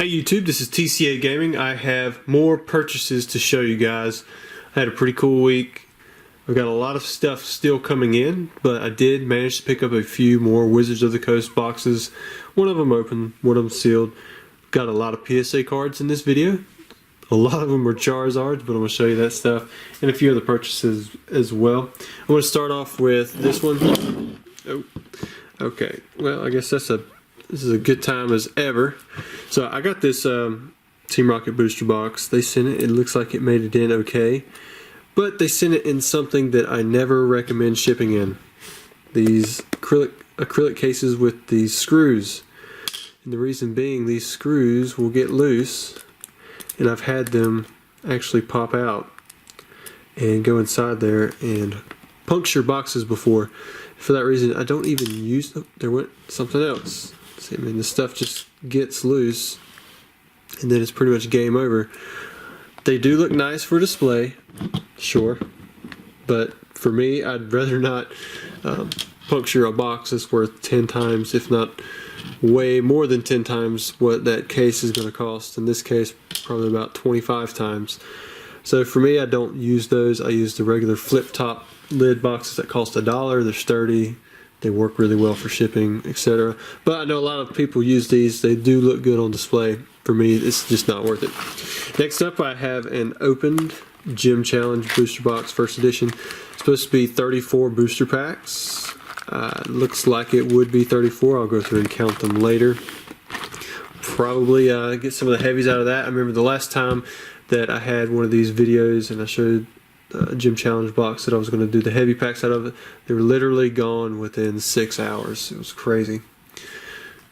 Hey YouTube, this is TCA Gaming. I have more purchases to show you guys. I had a pretty cool week. I've got a lot of stuff still coming in, but I did manage to pick up a few more Wizards of the Coast boxes. One of them open, one of them sealed. Got a lot of PSA cards in this video. A lot of them are Charizards, but I'm going to show you that stuff and a few other purchases as well. I'm going to start off with this one. Oh, okay. Well, I guess this is a good time as ever. So I got this Team Rocket booster box. They sent it. It looks like it made it in okay, but they sent it in something that I never recommend shipping in. These acrylic cases with these screws. And the reason being, these screws will get loose, and I've had them actually pop out and go inside there and puncture boxes before. For that reason, I don't even use them. There went something else. See, I mean, the stuff just gets loose, and then it's pretty much game over. They do look nice for display, sure, but for me, I'd rather not puncture a box that's worth 10 times, if not way more than 10 times what that case is going to cost. In this case, probably about 25 times. So for me, I don't use those. I use the regular flip top lid boxes that cost $1. They're sturdy. They work really well for shipping, etc. But I know a lot of people use these. They do look good on display. For me, it's just not worth it. Next up, I have an opened Gym Challenge booster box, first edition. It's supposed to be 34 booster packs. Looks like it would be 34. I'll go through and count them later. Probably get some of the heavies out of that. I remember the last time that I had one of these videos and I showed a Gym Challenge box that I was going to do the heavy packs out of it. They were literally gone within 6 hours. It was crazy.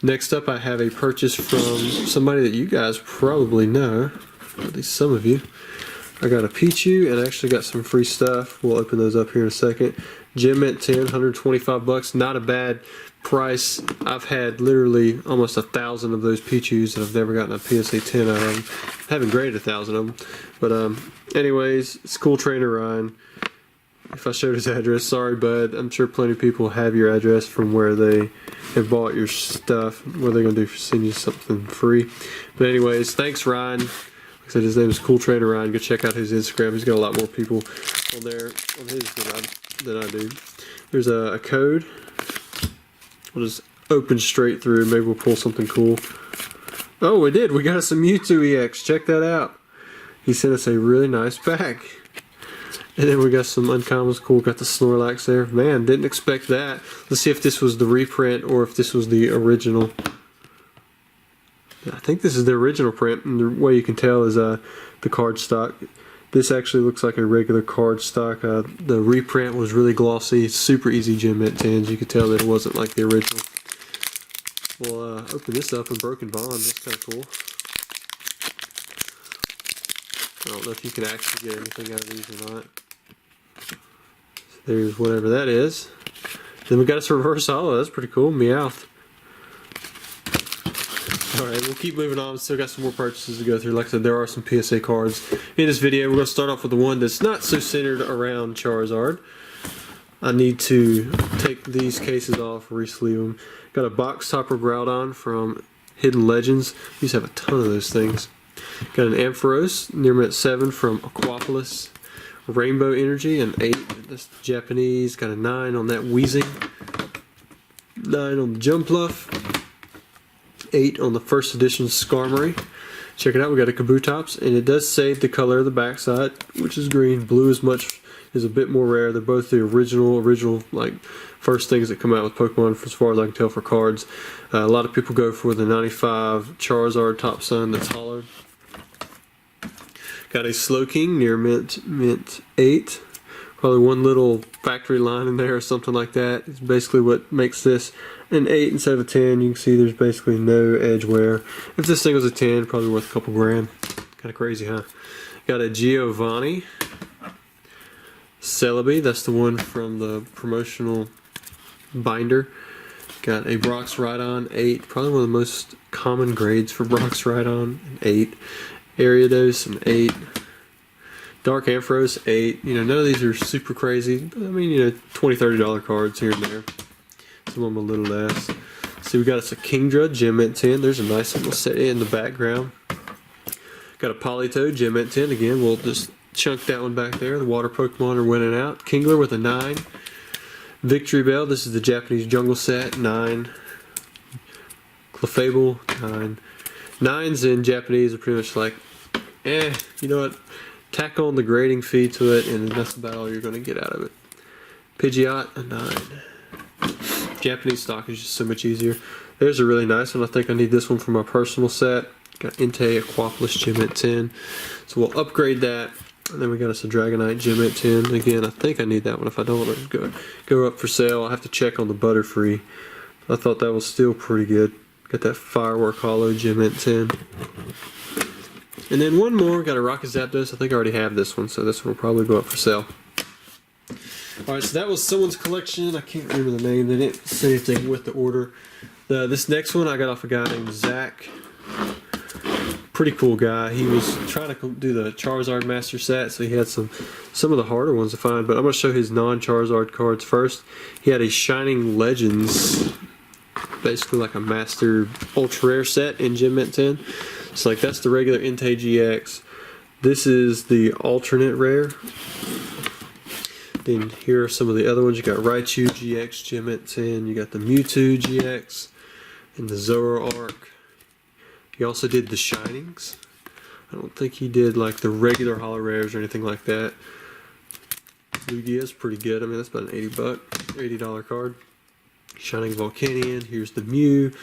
Next up, I have a purchase from somebody that you guys probably know, at least some of you. I got a Pikachu and I actually got some free stuff. We'll open those up here in a second. Gem Mint 10, 125 bucks. Not a bad price. I've had literally almost 1,000 of those Pikachus and I've never gotten a PSA 10 out of them. I haven't graded 1,000 of them. But anyways, it's cool trainer Ryan. If I showed his address, sorry bud. I'm sure plenty of people have your address from where they have bought your stuff. What are they going to do? Send you something free? But anyways, thanks Ryan. Like I said, his name is Cool Trainer Ryan. Go check out his Instagram. He's got a lot more people on there on his than I do. There's a code. We'll just open straight through. Maybe we'll pull something cool. Oh, we did. We got some Mewtwo EX. Check that out. He sent us a really nice pack. And then we got some uncommons. Cool. Got the Snorlax there. Man, didn't expect that. Let's see if this was the reprint or if this was the original. I think this is the original print, and the way you can tell is the card stock. This actually looks like a regular card stock. The reprint was really glossy, super easy Gem Mint 10s. You could tell that it wasn't like the original. We'll open this up in Broken Bond. That's kind of cool. I don't know if you can actually get anything out of these or not. So there's whatever that is. Then we got us a reverse holo. That's pretty cool. Meowth. Alright, we'll keep moving on. Still got some more purchases to go through. Like I said, there are some PSA cards in this video. We're going to start off with the one that's not so centered around Charizard. I need to take these cases off, re-sleeve them. Got a box topper Groudon from Hidden Legends. We used to have a ton of those things. Got an Ampharos, Near Mint 7 from Aquapolis. Rainbow Energy, an 8. That's Japanese. Got a 9 on that Wheezing. 9 on the Jumpluff. 8 on the first edition Skarmory. Check it out, we got a Kabutops, and it does say the color of the backside, which is green. Blue is a bit more rare. They're both the original like first things that come out with Pokemon, as far as I can tell, for cards. A lot of people go for the 95 Charizard Top Sun that's hollowed. Got a Slowking Near Mint 8. Probably one little factory line in there or something like that. It's basically what makes this an 8 instead of a 10. You can see there's basically no edge wear. If this thing was a 10, probably worth a couple grand. Kind of crazy, huh? Got a Giovanni Celebi. That's the one from the promotional binder. Got a Brock's Rhydon 8. Probably one of the most common grades for Brock's Rhydon, an 8. Ariados, an 8. Dark Ampharos, 8. You know, none of these are super crazy. I mean, you know, $20, $30 cards here and there. Some of them a little less. So we got us a Kingdra Gem Mint 10. There's a nice little set in the background. Got a Politoed Gem Mint 10. Again, we'll just chunk that one back there. The water Pokemon are winning out. Kingler with a 9. Victory Bell. This is the Japanese jungle set. 9. Clefable. 9. 9s in Japanese are pretty much like, you know what? Tack on the grading fee to it, and that's about all you're going to get out of it. Pidgeot, a 9. Japanese stock is just so much easier. There's a really nice one. I think I need this one for my personal set. Got Entei Aquapolis Gem Mint 10. So we'll upgrade that. And then we got us a Dragonite Gem Mint 10. Again, I think I need that one. If I don't, it'll go up for sale. I'll have to check on the Butterfree. I thought that was still pretty good. Got that Firework Hollow Gem Mint 10. And then one more. Got a Rocket Zapdos. I think I already have this one, so this one will probably go up for sale. Alright, so that was someone's collection. I can't remember the name. They didn't say anything with the order. This next one I got off a guy named Zach. Pretty cool guy. He was trying to do the Charizard Master set, so he had some of the harder ones to find. But I'm going to show his non-Charizard cards first. He had a Shining Legends, basically like a Master Ultra Rare set in Gem Mint 10. So like that's the regular Entei GX. This is the alternate rare. Then here are some of the other ones. You got Raichu GX Gem Mint 10. You got the Mewtwo GX and the Zoroark. He also did the Shinings. I don't think he did like the regular Holo Rares or anything like that. Lugia's pretty good. I mean, that's about an $80 card. Shining Volcanion. Here's the Mew.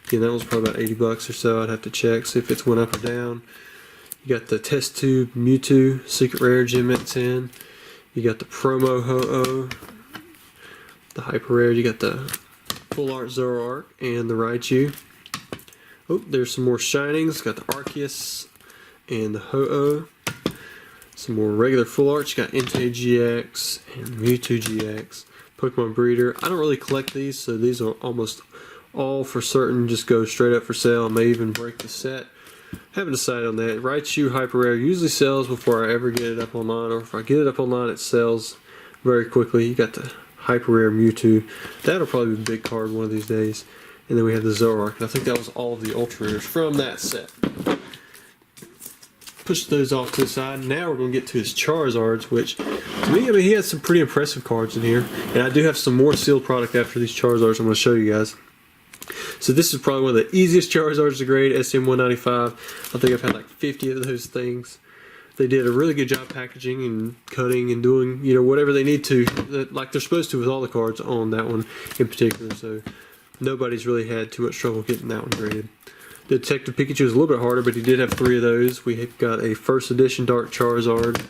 Again, that was probably about $80 or so. I'd have to check, see if it's went up or down. You got the Test Tube Mewtwo Secret Rare Gem Mint 10. You got the Promo Ho-Oh. The Hyper Rare. You got the Full Art Zoroark and the Raichu. Oh, there's some more Shinings. Got the Arceus and the Ho-Oh. Some more regular Full Arts. You got Entei GX and Mewtwo GX. Pokemon Breeder. I don't really collect these, so these are almost all for certain just go straight up for sale. I may even break the set. Haven't decided on that. Raichu Hyper Rare usually sells before I ever get it up online, or if I get it up online, it sells very quickly. You got the Hyper Rare Mewtwo. That'll probably be a big card one of these days. And then we have the Zoroark. And I think that was all of the Ultra Rares from that set. Push those off to the side. Now we're going to get to his Charizards, which, to me, I mean, he has some pretty impressive cards in here. And I do have some more sealed product after these Charizards I'm going to show you guys. So this is probably one of the easiest Charizards to grade, SM195. I think I've had like 50 of those things. They did a really good job packaging and cutting and doing, you know, whatever they need to, like they're supposed to with all the cards on that one in particular. So nobody's really had too much trouble getting that one graded. The Detective Pikachu is a little bit harder, but he did have 3 of those. We have got a first edition Dark Charizard.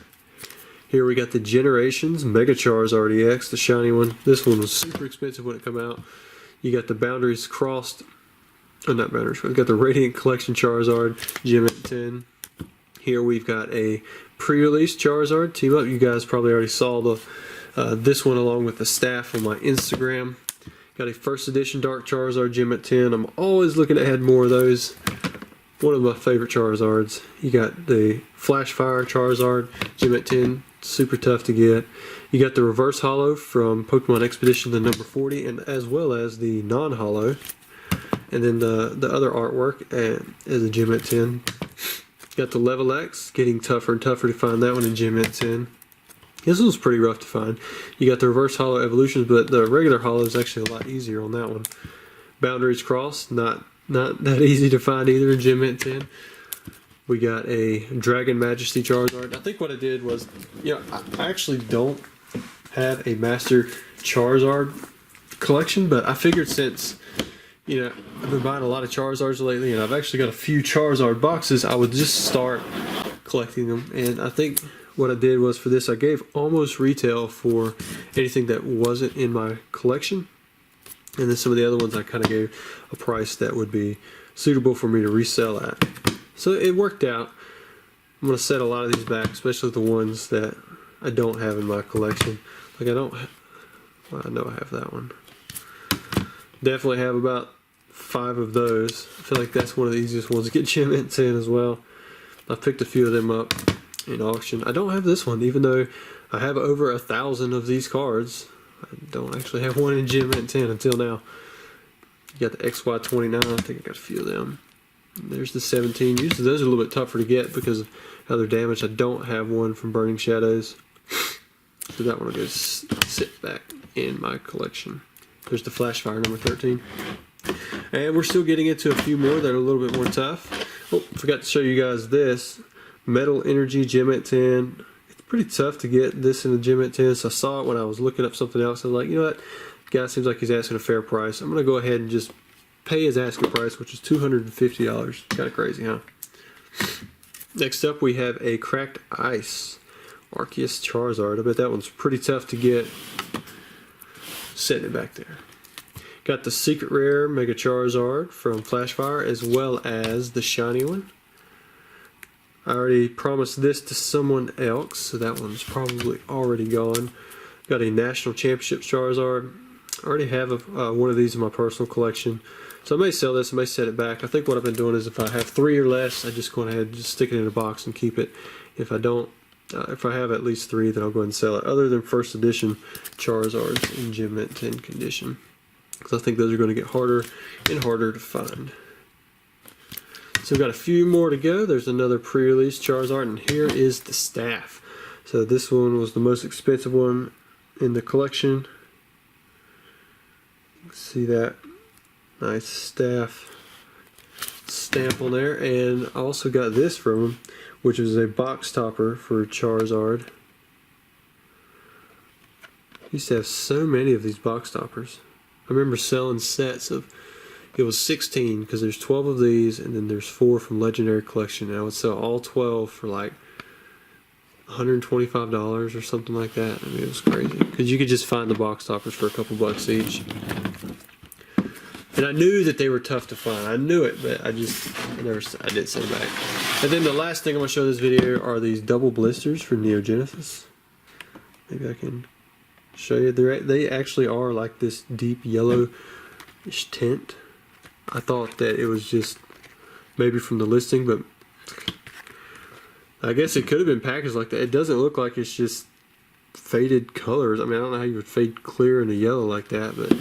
Here we got the Generations Mega Charizard EX, the shiny one. This one was super expensive when it came out. You got the Boundaries Crossed, not Boundaries, we've got the Radiant Collection Charizard, Gem Mint 10. Here we've got a pre-release Charizard Team Up. You guys probably already saw the this one along with the staff on my Instagram. Got a first edition Dark Charizard Gem Mint 10. I'm always looking to add more of those. One of my favorite Charizards. You got the Flash Fire Charizard Gem Mint 10. Super tough to get. You got the Reverse Holo from Pokemon Expedition the number 40, and as well as the non-holo. And then the other artwork as a Gem Mint 10. Got the Level X, getting tougher and tougher to find that one in Gem Mint 10. This one's pretty rough to find. You got the Reverse Holo Evolutions, but the regular holo is actually a lot easier on that one. Boundaries Crossed, not that easy to find either in Gem Mint 10. We got a Dragon Majesty Charizard. I think what I did was, you know, I actually don't have a Master Charizard collection, but I figured since, you know, I've been buying a lot of Charizards lately, and I've actually got a few Charizard boxes, I would just start collecting them. And I think what I did was for this, I gave almost retail for anything that wasn't in my collection. And then some of the other ones I kind of gave a price that would be suitable for me to resell at. So it worked out. I'm going to set a lot of these back, especially the ones that I don't have in my collection. Like well, I know I have that one. Definitely have about 5 of those. I feel like that's one of the easiest ones to get Gem Mint 10 as well. I picked a few of them up in auction. I don't have this one, even though I have over 1,000 of these cards. I don't actually have one in Gem Mint 10 until now. You got the XY29, I think I got a few of them. There's the 17. Usually those are a little bit tougher to get because of how they're damaged. I don't have one from Burning Shadows. So that one will go sit back in my collection. There's the Flashfire number 13. And we're still getting into a few more that are a little bit more tough. Oh, forgot to show you guys this. Metal Energy Gem at 10. It's pretty tough to get this in the Gem at 10. So I saw it when I was looking up something else. I was like, you know what? The guy seems like he's asking a fair price. I'm going to go ahead and just pay his asking price, which is $250. Kind of crazy, huh? Next up, we have a Cracked Ice Arceus Charizard. I bet that one's pretty tough to get. Setting it back there. Got the Secret Rare Mega Charizard from Flashfire, as well as the shiny one. I already promised this to someone else, so that one's probably already gone. Got a National Championship Charizard. I already have one of these in my personal collection, so I may sell this, I may set it back. I think what I've been doing is if I have 3 or less, I just go ahead and just stick it in a box and keep it. If I don't, if I have at least 3, then I'll go ahead and sell it. Other than first edition Charizards in Gem at 10 condition, because I think those are going to get harder and harder to find. So we've got a few more to go. There's another pre-release Charizard, and here is the staff. So this one was the most expensive one in the collection. See that nice staff stamp on there, and I also got this from him, which is a box topper for Charizard. He used to have so many of these box toppers. I remember selling sets of, it was 16 because there's 12 of these, and then there's 4 from Legendary Collection, and I would sell all 12 for like $125 or something like that. I mean, it was crazy because you could just find the box toppers for a couple bucks each. And I knew that they were tough to find. I knew it, but I didn't send them back. And then the last thing I'm going to show in this video are these double blisters for Neogenesis. Maybe I can show you. They actually are like this deep yellowish tint. I thought that it was just maybe from the listing, but I guess it could have been packaged like that. It doesn't look like it's just faded colors. I mean, I don't know how you would fade clear into yellow like that, but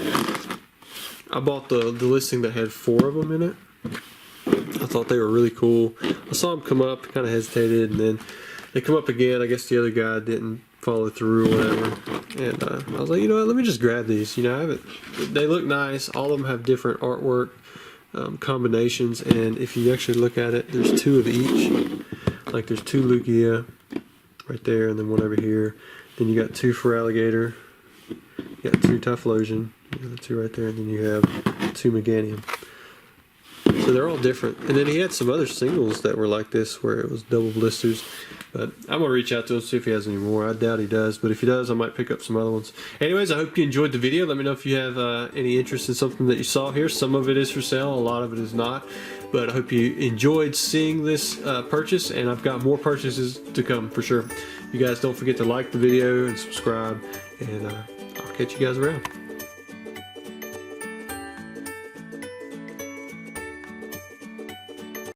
I bought the listing that had 4 of them in it. I thought they were really cool. I saw them come up, kind of hesitated, and then they come up again. I guess the other guy didn't follow through or whatever. And I was like, you know what, let me just grab these. You know, they look nice. All of them have different artwork combinations, and if you actually look at it, there's 2 of each. Like there's 2 Lugia right there, and then one over here. Then you got 2 for Alligator. You got 2 Typhlosion. You got the 2 right there, and then you have 2 Meganium. So they're all different. And then he had some other singles that were like this, where it was double blisters. But I'm going to reach out to him, see if he has any more. I doubt he does, but if he does, I might pick up some other ones. Anyways, I hope you enjoyed the video. Let me know if you have any interest in something that you saw here. Some of it is for sale, a lot of it is not. But I hope you enjoyed seeing this purchase, and I've got more purchases to come for sure. You guys don't forget to like the video and subscribe, and I'll catch you guys around.